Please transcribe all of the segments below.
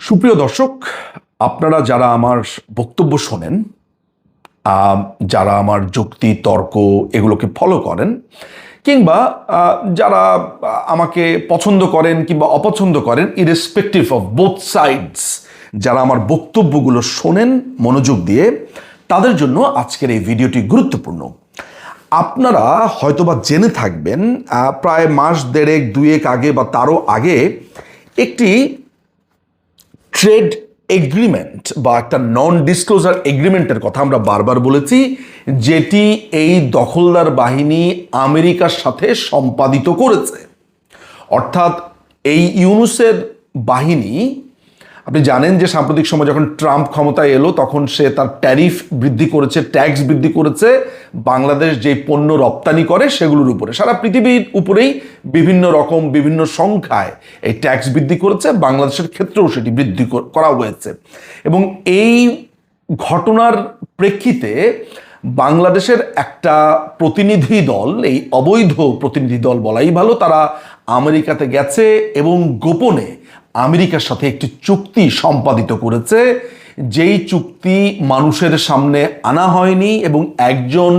সুপ্রিয় দর্শক, আপনারা যারা আমার বক্তব্য শোনেন, যারা আমার যুক্তি তর্ক এগুলোকে ফলো করেন, কিংবা যারা আমাকে পছন্দ করেন কিংবা অপছন্দ করেন, ইরেসপেক্টিভ অফ বোথ সাইডস, যারা আমার বক্তব্যগুলো শোনেন মনোযোগ দিয়ে, তাদের জন্য আজকের এই ভিডিওটি গুরুত্বপূর্ণ। আপনারা হয়তোবা জেনে থাকবেন, প্রায় মাস দেড়েক দুয়েক আগে বা তারও আগে একটি ট্রেড এগ্রিমেন্ট বা একটা নন ডিসক্লোজার এগ্রিমেন্টের কথা আমরা বারবার বলেছি, যেটি এই দখলদার বাহিনী আমেরিকার সাথে সম্পাদিত করেছে। অর্থাৎ এই ইউনুসের বাহিনী, আপনি জানেন যে সাম্প্রতিক সময় যখন ট্রাম্প ক্ষমতায় এলো তখন সে তার ট্যারিফ বৃদ্ধি করেছে, ট্যাক্স বৃদ্ধি করেছে বাংলাদেশ যে পণ্য রপ্তানি করে সেগুলোর উপরে। সারা পৃথিবীর উপরেই বিভিন্ন রকম বিভিন্ন সংখ্যায় এই ট্যাক্স বৃদ্ধি করেছে, বাংলাদেশের ক্ষেত্রেও সেটি বৃদ্ধি করা হয়েছে। এবং এই ঘটনার প্রেক্ষিতে বাংলাদেশের একটা প্রতিনিধি দল, এই অবৈধ প্রতিনিধি দল বলাই ভালো, তারা আমেরিকাতে গেছে এবং গোপনে আমেরিকার সাথে একটি চুক্তি সম্পাদিত করেছে, যেই চুক্তি মানুষের সামনে আনা হয়নি এবং একজন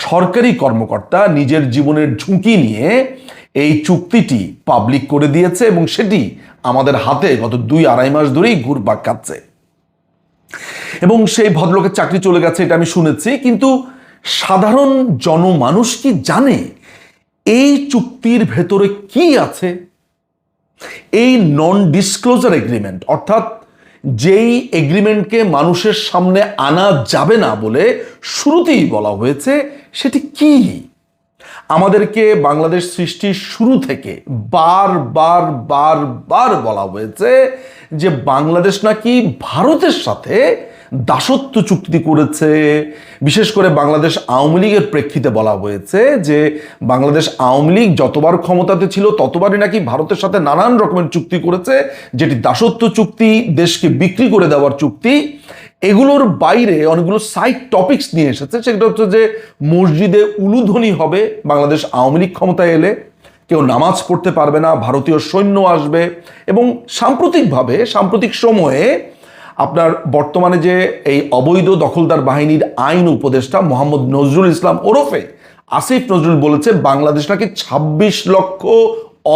সরকারি কর্মকর্তা নিজের জীবনের ঝুঁকি নিয়ে এই চুক্তিটি পাবলিক করে দিয়েছে এবং সেটি আমাদের হাতে গত 2-2.5 মাস ধরেই ঘুরপাক খাচ্ছে। এবং সেই ভদ্রলোকের চাকরি চলে গেছে, এটা আমি শুনেছি, কিন্তু সাধারণ জনমানুষ কি জানে এই চুক্তির ভেতরে কি আছে? এই নন ডিসক্লোজার এগ্রিমেন্ট, অর্থাৎ যেই এগ্রিমেন্টকে মানুষের সামনে আনা যাবে না বলে শুরুতেই বলা হয়েছে, সেটি কি? আমাদেরকে বাংলাদেশ সৃষ্টির শুরু থেকে বারবার বলা হয়েছে যে বাংলাদেশ নাকি ভারতের সাথে দাসত্ব চুক্তি করেছে। বিশেষ করে বাংলাদেশ আওয়ামী লীগের প্রেক্ষিতে বলা হয়েছে যে বাংলাদেশ আওয়ামী লীগ যতবার ক্ষমতাতে ছিল ততবারই নাকি ভারতের সাথে নানান রকমের চুক্তি করেছে, যেটি দাসত্ব চুক্তি, দেশকে বিক্রি করে দেওয়ার চুক্তি। এগুলোর বাইরে অনেকগুলো সাইড টপিকস নিয়ে এসেছে। সেটা হচ্ছে যে মসজিদে উলুধ্বনি হবে বাংলাদেশ আওয়ামী লীগ ক্ষমতায় এলে, কেউ নামাজ পড়তে পারবে না, ভারতীয় সৈন্য আসবে। এবং সাম্প্রতিক সময়ে আপনার বর্তমানে যে এই অবৈধ দখলদার বাহিনীর আইন উপদেষ্টা মোহাম্মদ নজরুল ইসলাম ওরফে আসিফ নজরুল বলেছে বাংলাদেশ নাকি 26 লক্ষ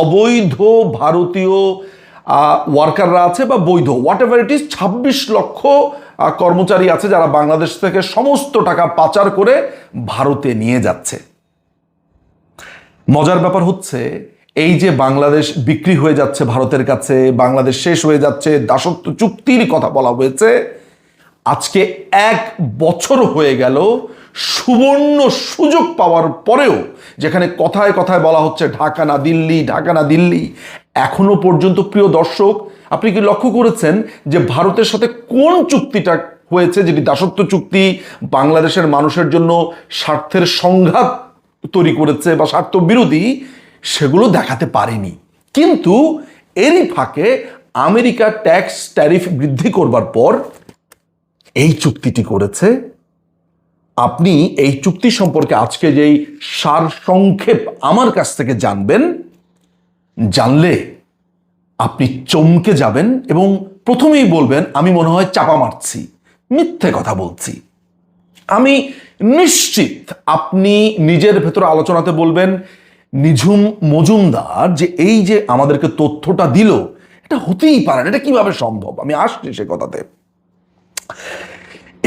অবৈধ ভারতীয় ওয়ার্কাররা আছে বা বৈধ, হোয়াট এভার ইট ইজ, 26 লক্ষ কর্মচারী আছে যারা বাংলাদেশ থেকে সমস্ত টাকা পাচার করে ভারতে নিয়ে যাচ্ছে। মজার ব্যাপার হচ্ছে, এই যে বাংলাদেশ বিক্রি হয়ে যাচ্ছে ভারতের কাছে, বাংলাদেশ শেষ হয়ে যাচ্ছে, দাসত্ব চুক্তির কথা বলা হয়েছে, আজকে 1 বছর হয়ে গেল সুবর্ণ সুযোগ পাওয়ার পরেও, যেখানে কথায় কথায় বলা হচ্ছে ঢাকা না দিল্লি, ঢাকা না দিল্লি, এখনো পর্যন্ত প্রিয় দর্শক আপনি কি লক্ষ্য করেছেন যে ভারতের সাথে কোন চুক্তিটা হয়েছে যেটি দাসত্ব চুক্তি, বাংলাদেশের মানুষের জন্য স্বার্থের সংঘাত তৈরি করেছে বা স্বার্থ বিরোধী, সেগুলো দেখাতে পারেনি। কিন্তু এরই ফাঁকে আমেরিকা ট্যাক্স ট্যারিফ বৃদ্ধি করবার পর এই চুক্তিটি করেছে। আপনি এই চুক্তি সম্পর্কে আজকে যেই সারসংক্ষেপ আমার কাছ থেকে জানলে আপনি চমকে যাবেন এবং প্রথমেই বলবেন আমি মনে হয় চাপা মারছি, মিথ্যে কথা বলছি। আমি নিশ্চিত আপনি নিজের ভেতরে আলোচনাতে বলবেন, নিঝুম মজুমদার যে এই যে আমাদেরকে তথ্যটা দিল, এটা হতেই পারে না, এটা কিভাবে সম্ভব? আমি আসছি সে কথাতে।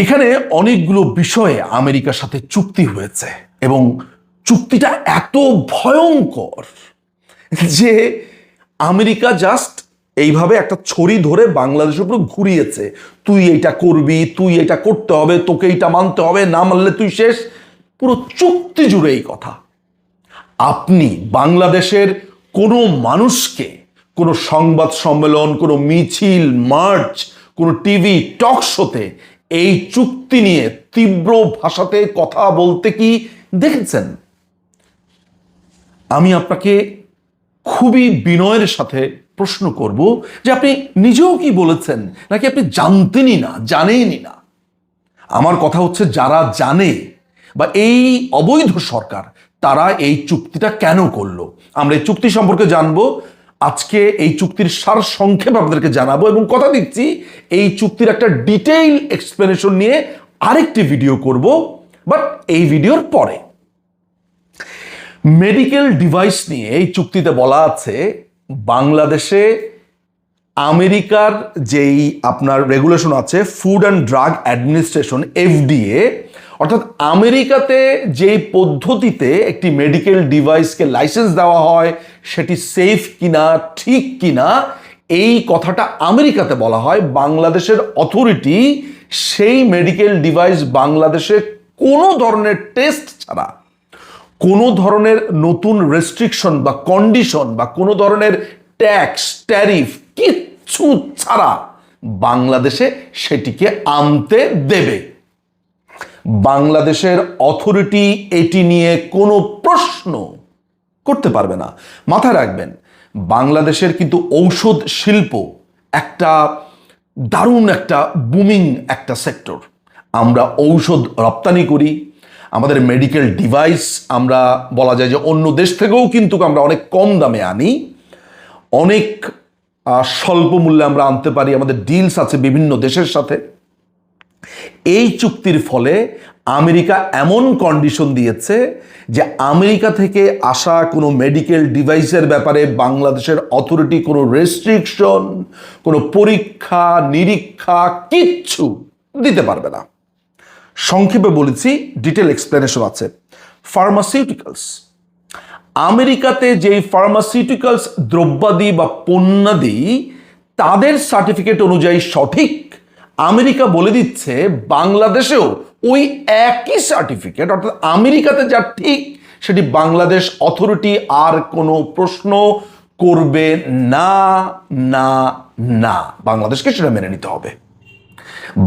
এখানে অনেকগুলো বিষয়ে আমেরিকার সাথে চুক্তি হয়েছে এবং চুক্তিটা এত ভয়ঙ্কর যে আমেরিকা জাস্ট এইভাবে একটা ছড়ি ধরে বাংলাদেশের উপর ঘুরিয়েছে। তুই এইটা করবি, তুই এটা করতে হবে, তোকে এইটা মানতে হবে, না মানলে তুই শেষ। পুরো চুক্তি জুড়ে এই কথা। আপনি বাংলাদেশের কোনো মানুষকে কোনো সংবাদ সম্মেলন, কোনো মিছিল, মার্চ, কোনো টিভি টক শোতে এই চুক্তি নিয়ে তীব্র ভাষাতে কথা বলতে কি দেখেছেন? আমি আপনাকে খুবই বিনয়ের সাথে প্রশ্ন করব যে আপনি নিজেও কি বলেছেন, নাকি আপনি জানেনই না? আমার কথা হচ্ছে, যারা জানে বা এই অবৈধ সরকার, তারা এই চুক্তিটা কেন করলো? আমরা এই চুক্তি সম্পর্কে জানবো। আজকে এই চুক্তির সারসংক্ষেপ আপনাদেরকে জানাবো এবং কথা দিচ্ছি এই চুক্তির একটা ডিটেইল এক্সপ্লেনেশন নিয়ে আরেকটি ভিডিও করব, বাট এই ভিডিওর পরে। মেডিকেল ডিভাইস নিয়ে এই চুক্তিতে বলা আছে বাংলাদেশে আমেরিকার যেই আপনার রেগুলেশন আছে, food and drug administration, FDA, অর্থাৎ আমেরিকাতে যেই পদ্ধতিতে একটি মেডিকেল ডিভাইসকে লাইসেন্স দেওয়া হয় সেটি সেফ কিনা, ঠিক কিনা, এই কথাটা আমেরিকাতে বলা হয়। বাংলাদেশের অথরিটি সেই মেডিকেল ডিভাইস বাংলাদেশে কোনো ধরনের টেস্ট ছাড়া, কোনো ধরনের নতুন রেস্ট্রিকশন বা কন্ডিশন বা কোনো ধরনের ট্যাক্স, ট্যারিফ কিচ্ছু ছাড়া বাংলাদেশে সেটিকে আনতে দেবে। বাংলাদেশের অথরিটি এটি নিয়ে কোনো প্রশ্ন করতে পারবে না। মাথায় রাখবেন, বাংলাদেশের কিন্তু ঔষধ শিল্প একটা দারুণ একটা বুমিং একটা সেক্টর। আমরা ঔষধ রপ্তানি করি, আমাদের মেডিকেল ডিভাইস আমরা বলা যায় যে অন্য দেশ থেকেও কিন্তু আমরা অনেক কম দামে আনি, অনেক স্বল্প মূল্যে আমরা আনতে পারি, আমাদের ডিলস আছে বিভিন্ন দেশের সাথে। এই চুক্তির ফলে আমেরিকা এমন কন্ডিশন দিয়েছে যে আমেরিকা থেকে আসা কোনো মেডিকেল ডিভাইসের ব্যাপারে বাংলাদেশের অথরিটি কোনো রেস্ট্রিকশন, কোনো পরীক্ষা নিরীক্ষা কিচ্ছু দিতে পারবে না। সংক্ষেপে বলেছি, ডিটেল এক্সপ্লেনেশন আছে। ফার্মাসিউটিক্যালস, আমেরিকাতে যেই ফার্মাসিউটিক্যালস দ্রব্যাদি বা পণ্যাদি তাদের সার্টিফিকেট অনুযায়ী সঠিক, আমেরিকা বলে দিচ্ছে বাংলাদেশেও ওই একই সার্টিফিকেট, অর্থাৎ আমেরিকাতে যা ঠিক সেটি বাংলাদেশ অথরিটি আর কোনো প্রশ্ন করবে না, না, না, বাংলাদেশকে সেটা মেনে নিতে হবে।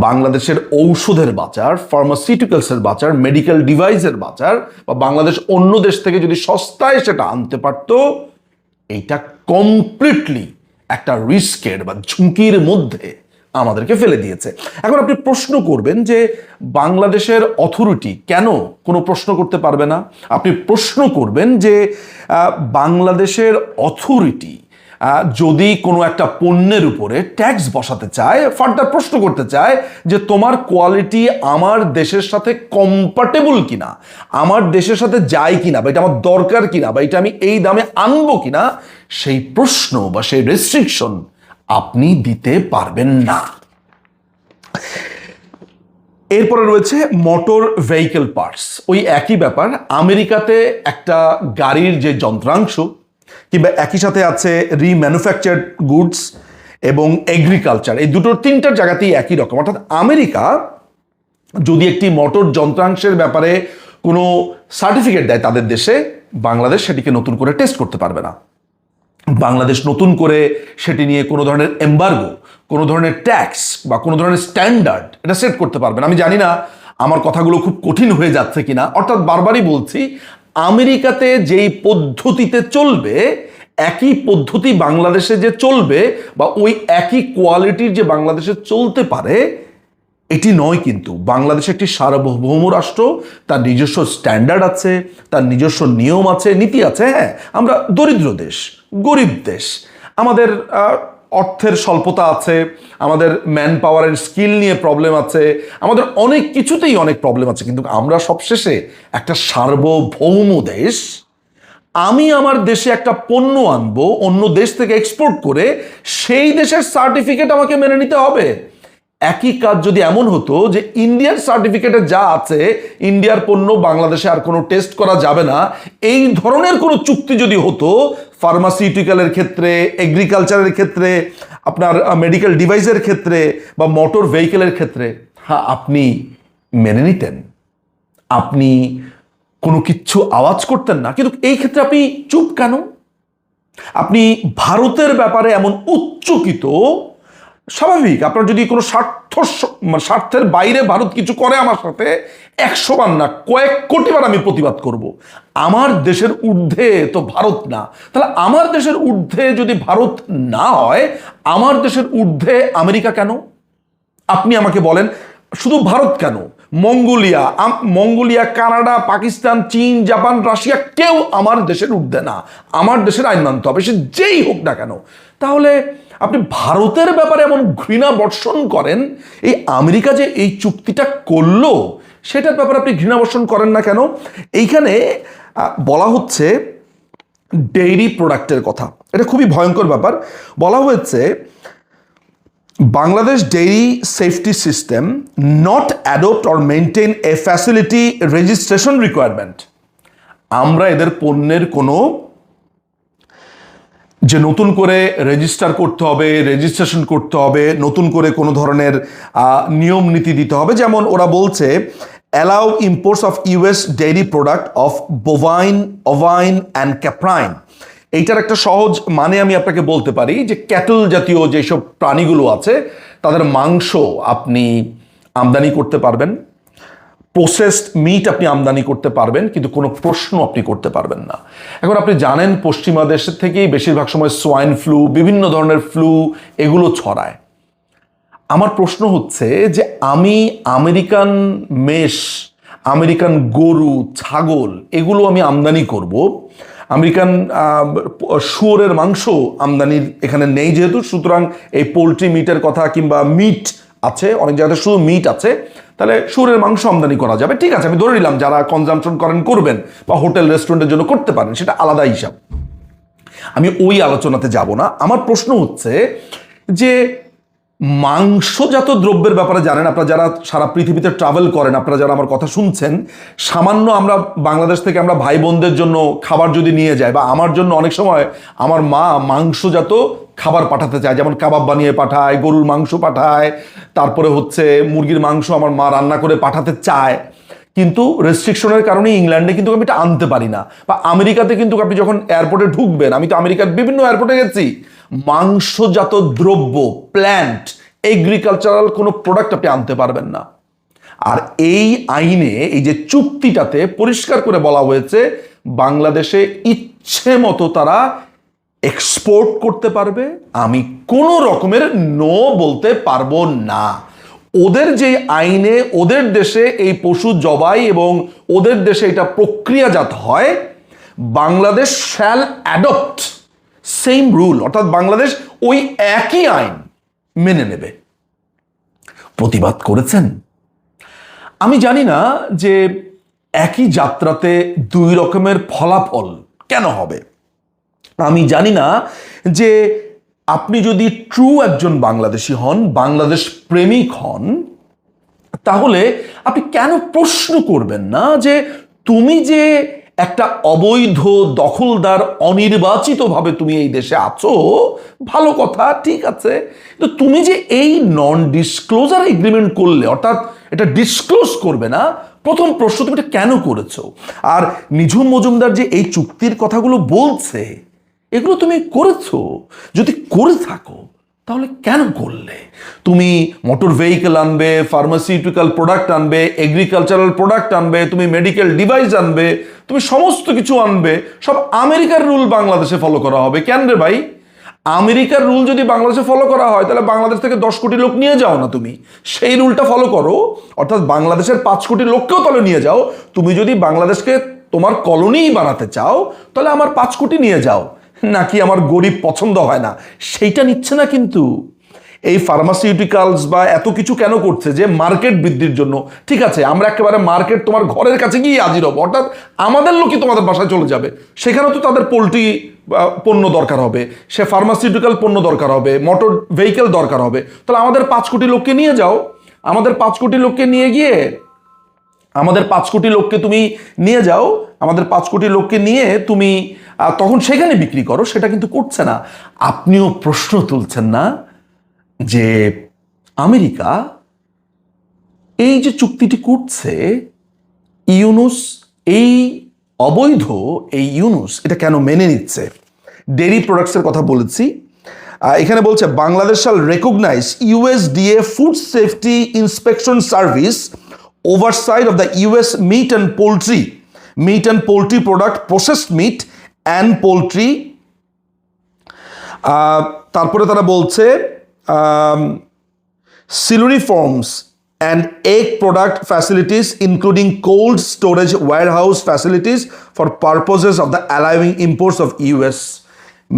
বাংলাদেশের ঔষধের বাজার, ফার্মাসিউটিক্যালসের বাজার, মেডিকেল ডিভাইসের বাজার, বা বাংলাদেশ অন্য দেশ থেকে যদি সস্তায় সেটা আনতে পারত, এইটা কমপ্লিটলি একটা রিস্কের বা ঝুঁকির মধ্যে আমাদেরকে ফেলে দিয়েছে। এখন আপনি প্রশ্ন করবেন যে বাংলাদেশের অথরিটি কেন কোনো প্রশ্ন করতে পারবে না? আপনি প্রশ্ন করবেন যে বাংলাদেশের অথরিটি যদি কোনো একটা পণ্যের উপরে ট্যাক্স বসাতে চায়, ফার্দার প্রশ্ন করতে চায় যে তোমার কোয়ালিটি আমার দেশের সাথে কম্পাটেবল কিনা, আমার দেশের সাথে যায় কিনা, বা এটা আমার দরকার কিনা, বা এটা আমি এই দামে আনবো কিনা, সেই প্রশ্ন বা সেই রেস্ট্রিকশন আপনি দিতে পারবেন না। এরপরে রয়েছে মোটর ভেহিকেল পার্টস। ওই একই ব্যাপার, আমেরিকাতে একটা গাড়ির যে যন্ত্রাংশ কিংবা একই সাথে আছে রিম্যানুফ্যাকচার্ড গুডস এবং এগ্রিকালচার, এই দুটোর তিনটার জায়গাতেই একই রকম। অর্থাৎ আমেরিকা যদি একটি মোটর যন্ত্রাংশের ব্যাপারে কোনো সার্টিফিকেট দেয় তাদের দেশে, বাংলাদেশ সেটিকে নতুন করে টেস্ট করতে পারবে না। বাংলাদেশ নতুন করে সেটি নিয়ে কোনো ধরনের এম্বার্গো, কোনো ধরনের ট্যাক্স বা কোনো ধরনের স্ট্যান্ডার্ড এটা সেট করতে পারবে না। আমি জানি না আমার কথাগুলো খুব কঠিন হয়ে যাচ্ছে কিনা। অর্থাৎ বারবারই বলছি, আমেরিকাতে যেই পদ্ধতিতে চলবে একই পদ্ধতি বাংলাদেশে যে চলবে, বা ওই একই কোয়ালিটির যে বাংলাদেশে চলতে পারে, এটি নয়। কিন্তু বাংলাদেশ একটি সার্বভৌম রাষ্ট্র, তার নিজস্ব স্ট্যান্ডার্ড আছে, তার নিজস্ব নিয়ম আছে, নীতি আছে। হ্যাঁ, আমরা দরিদ্র দেশ, গরিব দেশ, আমাদের অর্থের স্বল্পতা আছে, আমাদের ম্যান পাওয়ারের স্কিল নিয়ে প্রবলেম আছে, আমাদের অনেক কিছুতেই অনেক প্রবলেম আছে, কিন্তু আমরা সবশেষে একটা সার্বভৌম দেশ। আমি আমার দেশে একটা পণ্য আনবো অন্য দেশ থেকে এক্সপোর্ট করে, সেই দেশের সার্টিফিকেট আমাকে মেনে নিতে হবে। একই কাজ যদি এমন হতো যে ইন্ডিয়ার সার্টিফিকেটে যা আছে, ইন্ডিয়ার পণ্য বাংলাদেশে আর কোনো টেস্ট করা যাবে না, এই ধরনের কোনো চুক্তি যদি হতো ফার্মাসিউটিক্যালের ক্ষেত্রে, এগ্রিকালচারের ক্ষেত্রে, আপনার মেডিকেল ডিভাইসের ক্ষেত্রে বা মোটর ভেহিকেলের ক্ষেত্রে, হ্যাঁ, আপনি মেনে নিতেন, আপনি কোনো কিচ্ছু আওয়াজ করতেন না। কিন্তু এই ক্ষেত্রে আপনি চুপ কেন? আপনি ভারতের ব্যাপারে এমন উচ্চকিত, স্বাভাবিক, আপনার যদি কোনো স্বার্থের বাইরে ভারত কিছু করে আমার সাথে, 100 বার না কয়েক কোটি বার আমি প্রতিবাদ করব। আমার দেশের ঊর্ধ্বে তো ভারত না, তাহলে আমার দেশের ঊর্ধ্বে যদি ভারত না হয়, আমার দেশের ঊর্ধ্বে আমেরিকা কেন? আপনি আমাকে বলেন, শুধু ভারত কেন, মঙ্গোলিয়া, কানাডা, পাকিস্তান, চীন, জাপান, রাশিয়া, কেউ আমার দেশের ঊর্ধ্বে না। আমার দেশের আইন মানতে হবে, সে যেই হোক না কেন। তাহলে আপনি ভারতের ব্যাপারে এমন ঘৃণা বর্ষণ করেন, এই আমেরিকা যে এই চুক্তিটা করলো সেটার ব্যাপারে আপনি ঘৃণা বর্ষণ করেন না কেন? এইখানে বলা হচ্ছে ডেইরি প্রোডাক্টের কথা, এটা খুবই ভয়ঙ্কর ব্যাপার। বলা হয়েছে Bangladesh dairy safety system not adopt or maintain a facility registration requirement. আমরা এদের পণ্যের কোনো যে নতুন করে রেজিস্টার করতে হবে, রেজিস্ট্রেশন করতে হবে, নতুন করে কোনো ধরনের নিয়ম নীতি দিতে হবে। যেমন ওরা বলছে allow imports of US dairy product of bovine, ovine and caprine. এইটার একটা সহজ মানে আমি আপনাকে বলতে পারি যে ক্যাটল জাতীয় যেসব প্রাণীগুলো আছে তাদের মাংস আপনি আমদানি করতে পারবেন, প্রসেসড মিট আপনি আমদানি করতে পারবেন, কিন্তু কোনো প্রশ্ন আপনি করতে পারবেন না। এখন আপনি জানেন পশ্চিমা দেশের থেকেই বেশিরভাগ সময় সোয়াইন ফ্লু, বিভিন্ন ধরনের ফ্লু এগুলো ছড়ায়। আমার প্রশ্ন হচ্ছে যে আমি আমেরিকান মেষ, আমেরিকান গরু, ছাগল এগুলো আমি আমদানি করব, আমেরিকান শুয়োরের মাংস আমদানির এখানে নেই যেহেতু, সুতরাং এই পোলট্রি মিটের কথা কিংবা মিট আছে, অনেক জায়গাতে শুধু মিট আছে, তাহলে শুয়োরের মাংস আমদানি করা যাবে। ঠিক আছে, আমি ধরে নিলাম যারা কনজামশন করেন করবেন, বা হোটেল রেস্টুরেন্টের জন্য করতে পারেন, সেটা আলাদা হিসাব, আমি ওই আলোচনাতে যাব না। আমার প্রশ্ন হচ্ছে যে মাংসজাত দ্রব্যের ব্যাপারে জানেন আপনারা যারা সারা পৃথিবীতে ট্রাভেল করেন, আপনারা যারা আমার কথা শুনছেন, সামান্য আমরা বাংলাদেশ থেকে আমরা ভাই বোনদের জন্য খাবার যদি নিয়ে যাই, বা আমার জন্য অনেক সময় আমার মা মাংসজাত খাবার পাঠাতে চায়, যেমন কাবাব বানিয়ে পাঠায়, গরুর মাংস পাঠায়, তারপরে হচ্ছে মুরগির মাংস আমার মা রান্না করে পাঠাতে চায়, কিন্তু রেস্ট্রিকশনের কারণে ইংল্যান্ডে কিন্তু আমি এটা আনতে পারি না। বা আমেরিকাতে কিন্তু আপনি যখন এয়ারপোর্টে ঢুকবেন, আমি তো আমেরিকার বিভিন্ন এয়ারপোর্টে গেছি, মাংসজাত দ্রব্য, প্ল্যান্ট, এগ্রিকালচারাল কোনো প্রোডাক্ট আপনি আনতে পারবেন না। আর এই আইনে, এই যে চুক্তিটাতে পরিষ্কার করে বলা হয়েছে বাংলাদেশে ইচ্ছে মতো তারা এক্সপোর্ট করতে পারবে, আমি কোনো রকমের নো বলতে পারবো না। ওদের যে আইনে ওদের দেশে এই পশু জবাই এবং ওদের দেশে এটা প্রক্রিয়াজাত হয়, Bangladesh shall adopt same rule, অর্থাৎ বাংলাদেশ ওই একই আইন মেনে নেবে। প্রতিবাদ করেছেন। আমি জানি না যে একই যাত্রাতে দুই রকমের ফলাফল কেন হবে। আমি জানি না যে আপনি যদি ট্রু একজন বাংলাদেশি হন, বাংলাদেশ প্রেমিক হন, তাহলে আপনি কেন প্রশ্ন করবেন না যে তুমি যে একটা অবৈধ দখলদার, অনির্বাচিতভাবে তুমি এই দেশে আছো, ভালো কথা, ঠিক আছে, কিন্তু তুমি যে এই নন ডিসক্লোজার এগ্রিমেন্ট করলে, অর্থাৎ এটা ডিসক্লোজ করবে না, প্রথম প্রশ্ন তুমি এটা কেন করেছো? আর নিঝুম মজুমদার যে এই চুক্তির কথাগুলো বলছে, এগুলো তুমি করেছো? যদি করে থাকো তাহলে কেন করলে? তুমি মোটর ভেহিকেল আনবে, ফার্মাসিউটিক্যাল প্রোডাক্ট আনবে, এগ্রিকালচারাল প্রোডাক্ট আনবে, তুমি মেডিকেল ডিভাইস আনবে, তুমি সমস্ত কিছু আনবে, সব আমেরিকার রুল বাংলাদেশে ফলো করা হবে। কেন রে ভাই? আমেরিকার রুল যদি বাংলাদেশে ফলো করা হয়, তাহলে বাংলাদেশ থেকে 10 কোটি লোক নিয়ে যাও না, তুমি সেই রুলটা ফলো করো, অর্থাৎ বাংলাদেশের 5 কোটি লোককেও তাহলে নিয়ে যাও। তুমি যদি বাংলাদেশকে তোমার কলোনিই বানাতে চাও, তাহলে আমার 5 কোটি নিয়ে যাও। নাকি আমার গরিব পছন্দ হয় না, সেইটা নিচ্ছে না। কিন্তু এই ফার্মাসিউটিক্যালস বা এত কিছু কেন করছে? যে মার্কেট বৃদ্ধির জন্য। ঠিক আছে, আমরা একেবারে মার্কেট তোমার ঘরের কাছে গিয়ে হাজির হবো, অর্থাৎ আমাদের লোকই তোমাদের বাসায় চলে যাবে। সেখানে তো তাদের পোলট্রি পণ্য দরকার হবে, সে ফার্মাসিউটিক্যাল পণ্য দরকার হবে, মোটর ভেহিকেল দরকার হবে। তাহলে আমাদের 5 কোটি লোককে নিয়ে যাও, আমাদের 5 কোটি লোককে নিয়ে গিয়ে, আমাদের 5 কোটি লোককে তুমি নিয়ে যাও, আমাদের 5 কোটি লোককে নিয়ে তুমি তখন সেখানে বিক্রি করো। সেটা কিন্তু করছে না। আপনিও প্রশ্ন তুলছেন না যে আমেরিকা এই যে চুক্তিটি করছে, ইউনুস এই অবৈধ এই ইউনুস এটা কেন মেনে নিচ্ছে? ডেইরি প্রোডাক্টসের কথা বলেছি, এখানে বলছে Bangladesh shall recognise USDA food safety inspection service oversight of the US meat and poultry product, processed meat and poultry. তারপরে তারা বলছে siluriforms and egg product facilities including cold storage warehouse facilities for purposes of the allowing imports of US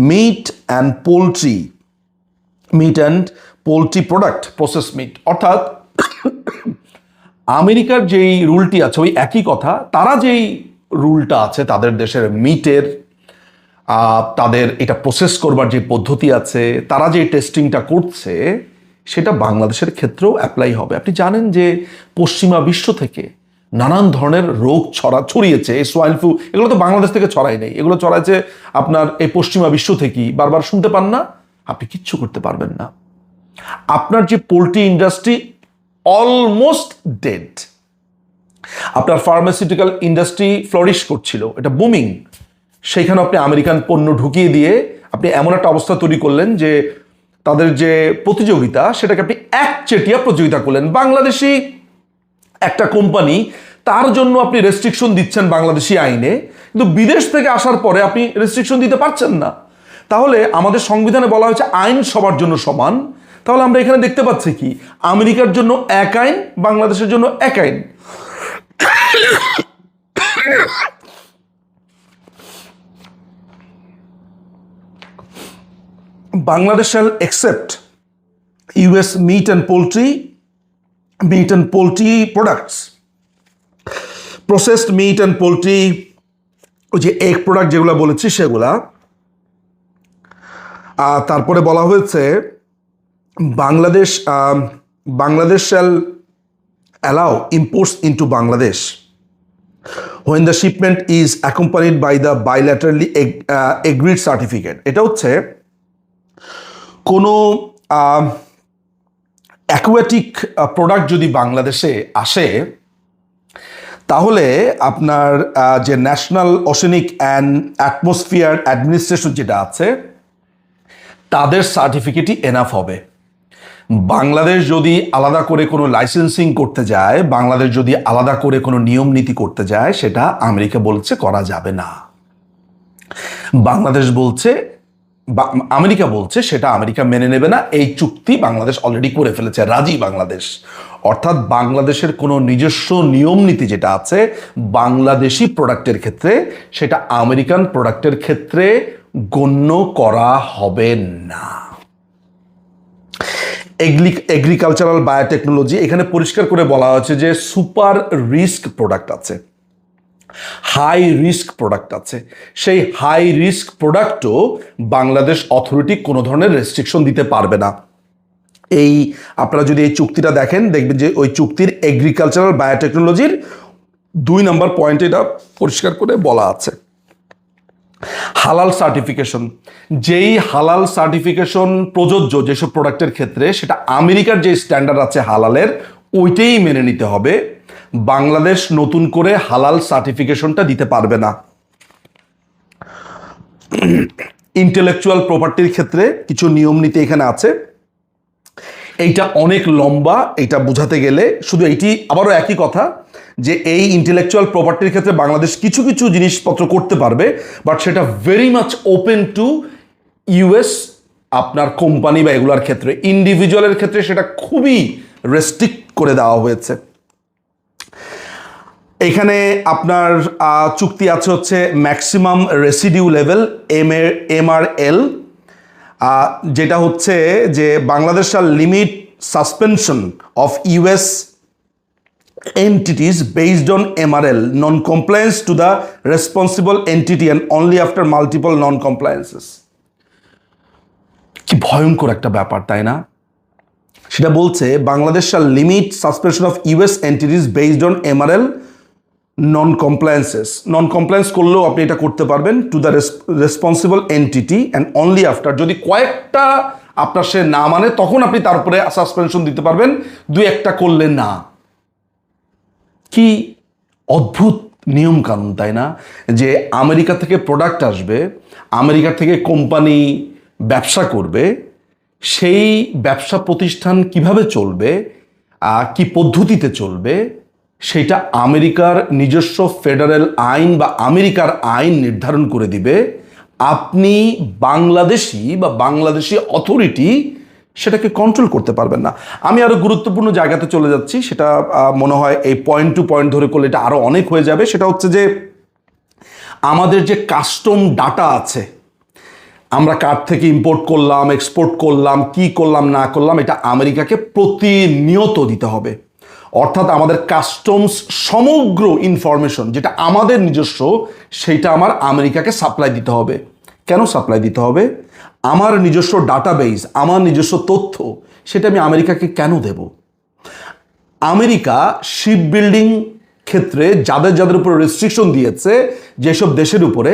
meat and poultry product processed meat অর্থাৎ আমেরিকার যেই রুলটি আছে ওই একই কথা তারা যেই রুলটা আছে তাদের দেশের মিটের তাদের এটা প্রসেস করবার যে পদ্ধতি আছে তারা যে টেস্টিংটা করছে সেটা বাংলাদেশের ক্ষেত্রেও অ্যাপ্লাই হবে। আপনি জানেন যে পশ্চিমা বিশ্ব থেকে নানান ধরনের রোগ ছড়িয়েছে, এই সোয়াইন ফ্লু এগুলো তো বাংলাদেশ থেকে ছড়াই নেই, এগুলো ছড়াইছে আপনার এই পশ্চিমা বিশ্ব থেকেই। বারবার শুনতে পান না, আপনি কিচ্ছু করতে পারবেন না। আপনার যে পোল্ট্রি ইন্ডাস্ট্রি অলমোস্ট ডেড, আপনার ফার্মাসিউটিক্যাল ইন্ডাস্ট্রি ফ্লোরিশ করছিল, এটা বুমিং, সেইখানে আপনি আমেরিকান পণ্য ঢুকিয়ে দিয়ে আপনি এমন একটা অবস্থা তৈরি করলেন যে তাদের যে প্রতিযোগিতা সেটাকে আপনি একচেটিয়া প্রতিযোগিতা করলেন। বাংলাদেশি একটা কোম্পানি, তার জন্য আপনি রেস্ট্রিকশন দিচ্ছেন বাংলাদেশি আইনে, কিন্তু বিদেশ থেকে আসার পরে আপনি রেস্ট্রিকশন দিতে পারছেন না। তাহলে আমাদের সংবিধানে বলা হয়েছে আইন সবার জন্য সমান। তাহলে আমরা এখানে দেখতে পাচ্ছি কি, আমেরিকার জন্য এক আইন, বাংলাদেশের জন্য এক আইন। Bangladesh shall accept US meat and poultry products, processed meat and poultry, ওই যে এগ প্রোডাক্ট যেগুলো বলেছি সেগুলা। তারপরে বলা হয়েছে Bangladesh shall allow imports into Bangladesh when the shipment is accompanied by the bilaterally agreed certificate। এটা হচ্ছে কোনো অ্যাকুয়াটিক প্রোডাক্ট যদি বাংলাদেশে আসে তাহলে আপনার যে national oceanic and atmosphere administration যেটা আছে তাদের সার্টিফিকেটই এনাফ হবে। বাংলাদেশ যদি আলাদা করে কোনো লাইসেন্সিং করতে যায়, বাংলাদেশ যদি আলাদা করে কোনো নিয়ম নীতি করতে যায়, সেটা আমেরিকা বলছে করা যাবে না। আমেরিকা বলছে সেটা আমেরিকা মেনে নেবে না। এই চুক্তি বাংলাদেশ অলরেডি করে ফেলেছে, রাজি বাংলাদেশ। অর্থাৎ বাংলাদেশের কোনো নিজস্ব নিয়ম নীতি যেটা আছে বাংলাদেশি প্রোডাক্টের ক্ষেত্রে, সেটা আমেরিকান প্রোডাক্টের ক্ষেত্রে গণ্য করা হবে না। এগ্রিকালচারাল বায়োটেকনোলজি, এখানে পরিষ্কার করে বলা হয়েছে যে সুপার রিস্ক প্রোডাক্ট আছে, হাই রিস্ক প্রোডাক্ট আছে। সেই হাই রিস্ক প্রোডাক্টও বাংলাদেশ অথরিটি কোনো ধরনের রেস্ট্রিকশন দিতে পারবে না। এই আপনারা যদি এই চুক্তিটা দেখেন দেখবেন যে ওই চুক্তির এগ্রিকালচারাল বায়োটেকনোলজির 2 নম্বর পয়েন্টে এটা পরিষ্কার করে বলা আছে। হালাল সার্টিফিকেশন, যেই হালাল সার্টিফিকেশন প্রযোজ্য যেসব প্রোডাক্টের ক্ষেত্রে, সেটা আমেরিকার যে স্ট্যান্ডার্ড আছে হালালের ওইটাই মেনে নিতে হবে। বাংলাদেশ নতুন করে হালাল সার্টিফিকেশনটা দিতে পারবে না। ইন্টেলেকচুয়াল প্রপার্টির ক্ষেত্রে কিছু নিয়ম নীতি এখানে আছে, এইটা অনেক লম্বা, এইটা বোঝাতে গেলে শুধু এইটি আবারও একই কথা যে এই ইন্টেলেকচুয়াল প্রপার্টির ক্ষেত্রে বাংলাদেশ কিছু কিছু জিনিসপত্র করতে পারবে, বাট সেটা very much open to US আপনার কোম্পানি বা এগুলোর ক্ষেত্রে। ইন্ডিভিজুয়ালের ক্ষেত্রে সেটা খুবই রেস্ট্রিক্ট করে দেওয়া হয়েছে। এখানে আপনার চুক্তি আছে হচ্ছে ম্যাক্সিমাম রেসিডিউ লেভেল MRL, যেটা হচ্ছে যে বাংলাদেশ শাল limit suspension of US entities based on MRL non-compliance to the responsible entity and only after multiple non-compliances। কি ভয়ঙ্কর একটা ব্যাপার, তাই না? সেটা বলছে বাংলাদেশ শাল limit suspension of US entities based on MRL non compliance করলেও আপনি এটা করতে পারবেন to the responsible entity and only after, যদি কয়েকটা আপনার সে না মানে তখন আপনি তারপরে সাসপেনশন দিতে পারবেন, 2-1টা করলে না। কি অদ্ভুত নিয়ম কানুন, তাই না? যে আমেরিকা থেকে প্রোডাক্ট আসবে, আমেরিকা থেকে কোম্পানি ব্যবসা করবে, সেই ব্যবসা প্রতিষ্ঠান কিভাবে চলবে, কি পদ্ধতিতে চলবে, সেটা আমেরিকার নিজস্ব ফেডারেল আইন বা আমেরিকার আইন নির্ধারণ করে দিবে। আপনি বাংলাদেশি বা বাংলাদেশি অথরিটি সেটাকে কন্ট্রোল করতে পারবেন না। আমি আরও গুরুত্বপূর্ণ জায়গাতে চলে যাচ্ছি, সেটা মনে হয় এই পয়েন্ট টু পয়েন্ট ধরে করলে এটা আরও অনেক হয়ে যাবে। সেটা হচ্ছে যে আমাদের যে কাস্টম ডাটা আছে, আমরা কার থেকে ইম্পোর্ট করলাম, এক্সপোর্ট করলাম, কি করলাম না করলাম, এটা আমেরিকাকে প্রতিনিয়ত দিতে হবে। অর্থাৎ আমাদের কাস্টমস সমগ্র ইনফরমেশন যেটা আমাদের নিজস্ব, সেইটা আমার আমেরিকাকে সাপ্লাই দিতে হবে। কেন সাপ্লাই দিতে হবে? আমার নিজস্ব ডাটাবেস, আমার নিজস্ব তথ্য, সেটা আমি আমেরিকাকে কেন দেব? আমেরিকা শিপ বিল্ডিং ক্ষেত্রে যাদের যাদের উপরে রেস্ট্রিকশন দিয়েছে, যেসব দেশের উপরে,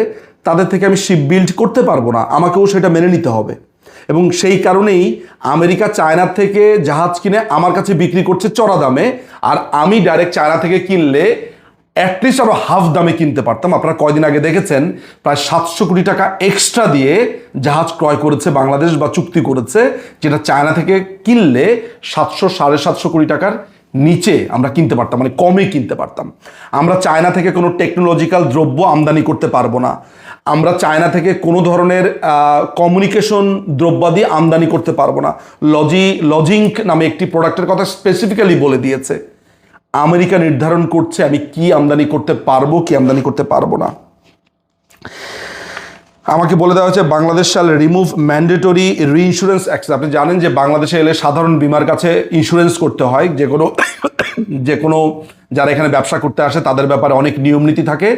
তাদের থেকে আমি শিপ বিল্ড করতে পারবো না, আমাকেও সেটা মেনে নিতে হবে। এবং সেই কারণেই আমেরিকা চায়নার থেকে জাহাজ কিনে আমার কাছে বিক্রি করছে চড়া দামে, আর আমি ডাইরেক্ট চায়না থেকে কিনলে অ্যাটলিস্ট আরও হাফ দামে কিনতে পারতাম। আপনারা কয়দিন আগে দেখেছেন প্রায় 700 কোটি টাকা এক্সট্রা দিয়ে জাহাজ ক্রয় করেছে বাংলাদেশ বা চুক্তি করেছে, যেটা চায়না থেকে কিনলে 700-750 কোটি টাকার নিচে আমরা কিনতে পারতাম, মানে কমে কিনতে পারতাম। আমরা চায়না থেকে কোনো টেকনোলজিক্যাল দ্রব্য আমদানি করতে পারবো না। আমরা চায়না থেকে কোনো ধরনের কমিউনিকেশন দ্রব্যাদি আমদানি করতে পারবো না। লজিংক নামে একটি প্রোডাক্টের কথা স্পেসিফিক্যালি বলে দিয়েছে। আমেরিকা নির্ধারণ করছে আমি কি আমদানি করতে পারবো, কি আমদানি করতে পারবো না। আমাকে বলে দেওয়া হয়েছে বাংলাদেশ শাল রিমুভ ম্যান্ডেটরি রিইন্স্যুরেন্স অ্যাক্সেস। আপনি জানেন যে বাংলাদেশে এলে সাধারণ বীমার কাছে ইন্স্যুরেন্স করতে হয়। যে কোনো যারা এখানে ব্যবসা করতে আসে তাদের ব্যাপারে অনেক নিয়ম নীতি থাকে।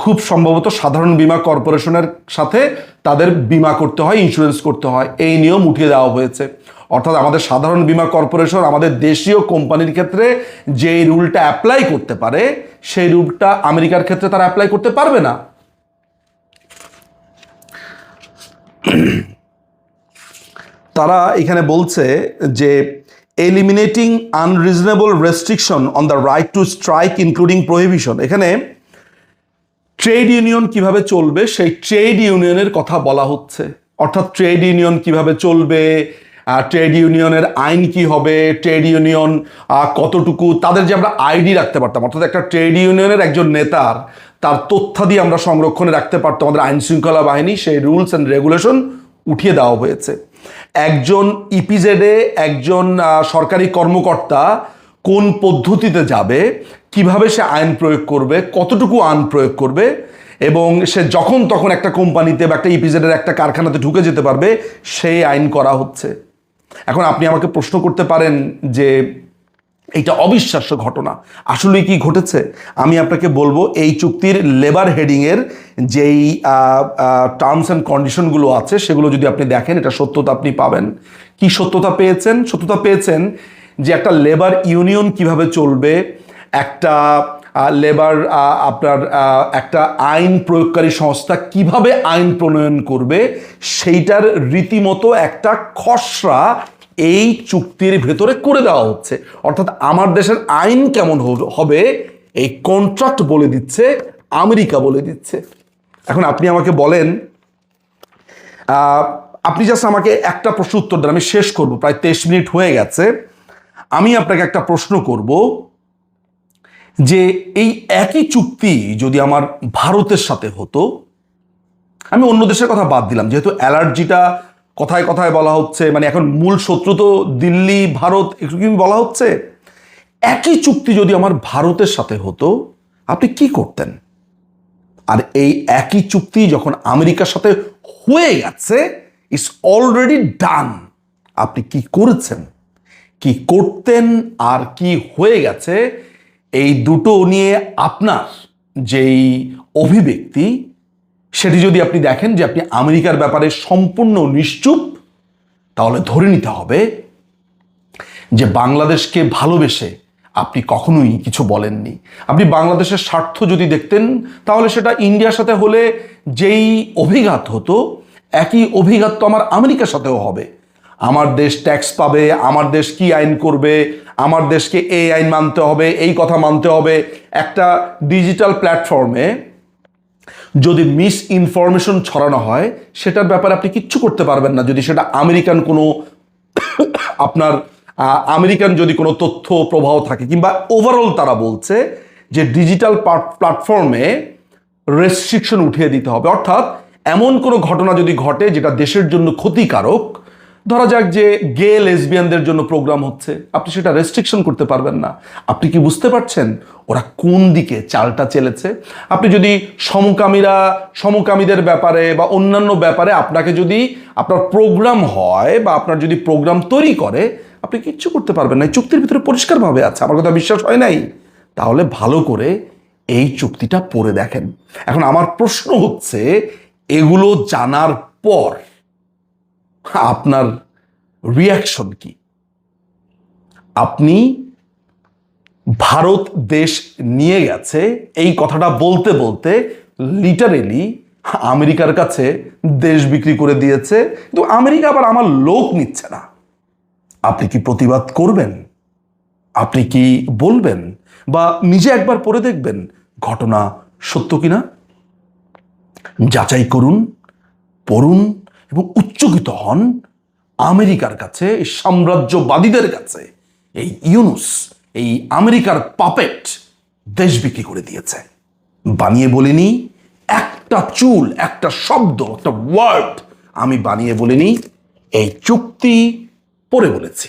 খুব সম্ভবত সাধারণ বীমা কর্পোরেশনের সাথে তাদের বীমা করতে হয়, ইন্স্যুরেন্স করতে হয়। এই নিয়ম উঠিয়ে দেওয়া হয়েছে। অর্থাৎ আমাদের সাধারণ বীমা কর্পোরেশন আমাদের দেশীয় কোম্পানির ক্ষেত্রে যে রুলটা অ্যাপ্লাই করতে পারে, সেই রুলটা আমেরিকার ক্ষেত্রে তারা অ্যাপ্লাই করতে পারবে না। তারা এখানে বলছে যে eliminating unreasonable restriction on the right two strike including prohibition. এখানে ট্রেড ইউনিয়ন কিভাবে চলবে সেই ট্রেড ইউনিয়নের কথা বলা হচ্ছে। অর্থাৎ ট্রেড ইউনিয়ন কিভাবে চলবে, ট্রেড ইউনিয়নের আইন কি হবে, ট্রেড ইউনিয়ন কতটুকু, তাদের যে আমরা আইডি রাখতে পারতাম, অর্থাৎ একটা ট্রেড ইউনিয়নের একজন নেতার তার তথ্যাদি আমরা সংরক্ষণে রাখতে পারতাম আমাদের আইন শৃঙ্খলা বাহিনী, সেই রুলস অ্যান্ড রেগুলেশন উঠিয়ে দেওয়া হয়েছে। একজন ইপিজেডে একজন সরকারি কর্মকর্তা কোন পদ্ধতিতে যাবে, কিভাবে সে আইন প্রয়োগ করবে, কতটুকু আইন প্রয়োগ করবে, এবং সে যখন তখন একটা কোম্পানিতে বা একটা ইপিজেডের একটা কারখানাতে ঢুকে যেতে পারবে, সেই আইন করা হচ্ছে। এখন আপনি আমাকে প্রশ্ন করতে পারেন যে এইটা অবিশ্বাস্য ঘটনা, আসলে কি ঘটেছে? আমি আপনাকে বলবো এই চুক্তির লেবার হেডিংয়ের যেই টার্মস অ্যান্ড কন্ডিশনগুলো আছে সেগুলো যদি আপনি দেখেন, এটা সত্যতা আপনি পাবেন। কি সত্যতা পেয়েছেন? সত্যতা পেয়েছেন যে একটা লেবার ইউনিয়ন কিভাবে চলবে, একটা লেবার আপনার একটা আইন প্রয়োগকারী সংস্থা কিভাবে আইন প্রণয়ন করবে, সেইটার রীতিমতো একটা খসড়া এই চুক্তির ভেতরে করে দেওয়া হচ্ছে। অর্থাৎ আমার দেশের আইন কেমন হবে এই কন্ট্রাক্ট বলে দিচ্ছে, আমেরিকা বলে দিচ্ছে। এখন আপনি আমাকে বলেন, আপনি জাস্ট আমাকে একটা প্রশ্ন উত্তর দেন, আমি শেষ করব, প্রায় 23 মিনিট হয়ে গেছে। আমি আপনাকে একটা প্রশ্ন করব যে এই একই চুক্তি যদি আমার ভারতের সাথে হতো, আমি অন্য দেশের কথা বাদ দিলাম, যেহেতু অ্যালার্জিটা কথায় কথায় বলা হচ্ছে, মানে এখন মূল শত্রু তো দিল্লি, ভারত, একটু কি বলা হচ্ছে। একই চুক্তি যদি আমার ভারতের সাথে হতো, আপনি কি করতেন? আর এই একই চুক্তি যখন আমেরিকার সাথে হয়ে গেছে, ইটস অলরেডি ডান, আপনি কি করেছেন, কি করতেন, আর কি হয়ে গেছে, এই দুটো নিয়ে আপনার যেই অভিব্যক্তি, সেটি যদি আপনি দেখেন যে আপনি আমেরিকার ব্যাপারে সম্পূর্ণ নিশ্চুপ, তাহলে ধরে নিতে হবে যে বাংলাদেশকে ভালোবেসে আপনি কখনোই কিছু বলেননি। আপনি বাংলাদেশের স্বার্থ যদি দেখতেন, তাহলে সেটা ইন্ডিয়ার সাথে হলে যেই অভিঘাত হতো, একই অভিঘাত তো আমার আমেরিকার সাথেও হবে। আমার দেশ ট্যাক্স পাবে, আমার দেশ কি আইন করবে, আমার দেশকে এই আইন মানতে হবে, এই কথা মানতে হবে। একটা ডিজিটাল প্ল্যাটফর্মে যদি মিস ইনফরমেশন ছড়ানো হয়, সেটার ব্যাপারে আপনি কিচ্ছু করতে পারবেন না, যদি সেটা আমেরিকান কোনো আপনার আমেরিকান যদি কোনো তথ্য প্রবাহ থাকে, কিংবা ওভারঅল তারা বলছে যে ডিজিটাল প্ল্যাটফর্মে রেস্ট্রিকশন উঠিয়ে দিতে হবে। অর্থাৎ এমন কোনো ঘটনা যদি ঘটে যেটা দেশের জন্য ক্ষতিকারক, ধরা যাক যে গে লেসবিয়ানদের জন্য প্রোগ্রাম হচ্ছে, আপনি সেটা রেস্ট্রিকশন করতে পারবেন না। আপনি কি বুঝতে পারছেন ওরা কোন দিকে চালটা চেলেছে? আপনি যদি সমকামীদের ব্যাপারে বা অন্যান্য ব্যাপারে আপনাকে যদি আপনার প্রোগ্রাম হয় বা আপনার যদি প্রোগ্রাম তৈরি করে, আপনি কিচ্ছু করতে পারবেন না। এই চুক্তির ভিতরে পরিষ্কারভাবে আছে। আমার কথা বিশ্বাস হয় নাই? তাহলে ভালো করে এই চুক্তিটা পড়ে দেখেন। এখন আমার প্রশ্ন হচ্ছে, এগুলো জানার পর আপনার রিয়াকশন কি? আপনি ভারত দেশ নিয়ে গেছে এই কথাটা বলতে বলতে লিটারেলি আমেরিকার কাছে দেশ বিক্রি করে দিয়েছে, কিন্তু আমেরিকা আবার আমার লোক নিচ্ছে না। আপনি কি প্রতিবাদ করবেন? আপনি কি বলবেন? বা নিজে একবার পড়ে দেখবেন ঘটনা সত্য কিনা? যাচাই করুন, পড়ুন এবং উচ্চকিত হন। আমেরিকার কাছে, এই সাম্রাজ্যবাদীদের কাছে এই ইউনুস, এই আমেরিকার পাপেট দেশ বিক্রি করে দিয়েছে। বানিয়ে বলিনি একটা চুল, একটা শব্দ, একটা ওয়ার্ড আমি বানিয়ে বলিনি, এই চুক্তি পড়ে বলেছি।